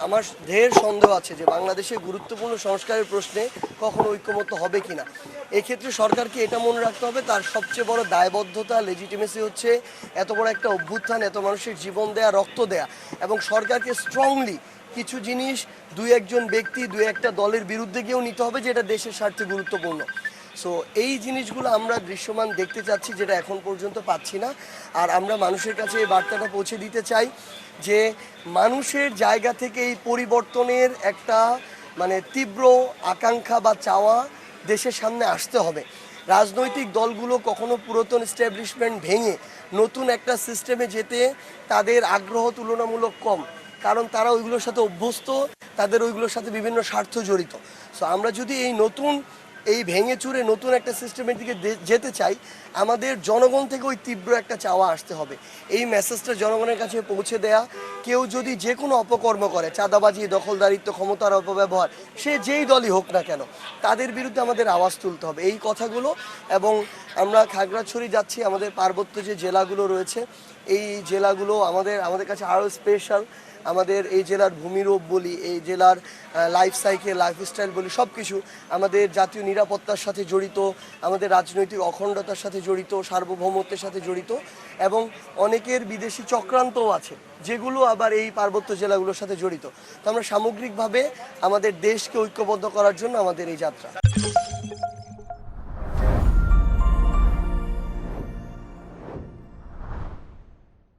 আমার ঢের সন্দেহ আছে যে বাংলাদেশে গুরুত্বপূর্ণ সংস্কারের প্রশ্নে কখনো ঐক্যমত্য হবে কিনা। এক্ষেত্রে সরকারকে এটা মনে রাখতে হবে, তার সবচেয়ে বড় দায়বদ্ধতা লেজিটিমেসি হচ্ছে এত বড় একটা অভ্যুত্থান, এত মানুষের জীবন দেয়া, রক্ত দেয়া, এবং সরকারকে স্ট্রংলি কিছু জিনিস দুই একজন ব্যক্তি দুই একটা দলের বিরুদ্ধে গিয়েও নিতে হবে, যেটা দেশের স্বার্থে গুরুত্বপূর্ণ। সো এই জিনিসগুলো আমরা দৃশ্যমান দেখতে চাচ্ছি, যেটা এখন পর্যন্ত পাচ্ছি না। আর আমরা মানুষের কাছে এই বার্তাটা পৌঁছে দিতে চাই যে মানুষের জায়গা থেকে এই পরিবর্তনের একটা তীব্র আকাঙ্ক্ষা বা চাওয়া দেশের সামনে আসতে হবে। রাজনৈতিক দলগুলো কখনো পুরাতন এস্টাবলিশমেন্ট ভেঙে নতুন একটা সিস্টেমে যেতে তাদের আগ্রহ তুলনামূলক কম, কারণ তারা ওইগুলোর সাথে অভ্যস্ত, তাদের ওইগুলোর সাথে বিভিন্ন স্বার্থ জড়িত। সো আমরা যদি এই ভেঙে চুরে নতুন একটা সিস্টেমের দিকে যেতে চাই, আমাদের জনগণ থেকে ওই তীব্র একটা চাওয়া আসতে হবে। এই মেসেজটা জনগণের কাছে পৌঁছে দেয়া, কেউ যদি যে কোনো অপকর্ম করে, চাঁদাবাজি, দখলদারিত্ব, ক্ষমতার অপব্যবহার, সে যেই দলই হোক না কেন, তাদের বিরুদ্ধে আমাদের আওয়াজ তুলতে হবে, এই কথাগুলো। এবং আমরা খাগড়াছড়ি যাচ্ছি, আমাদের পার্বত্য যে জেলাগুলো রয়েছে এই জেলাগুলো আমাদের কাছে আরও স্পেশাল। আমাদের এই জেলার ভূমিরূপ বলি, এই জেলার লাইফ সাইকেল, লাইফস্টাইল বলি, সব কিছু আমাদের জাতীয় নিরাপত্তার সাথে জড়িত, আমাদের রাজনৈতিক অখণ্ডতার সাথে জড়িত, সার্বভৌমত্বের সাথে জড়িত, এবং অনেকের বিদেশি চক্রান্তও আছে যেগুলো আবার এই পার্বত্য জেলাগুলোর সাথে জড়িত। তো আমরা সামগ্রিকভাবে আমাদের দেশকে ঐক্যবদ্ধ করার জন্য আমাদের এই যাত্রা।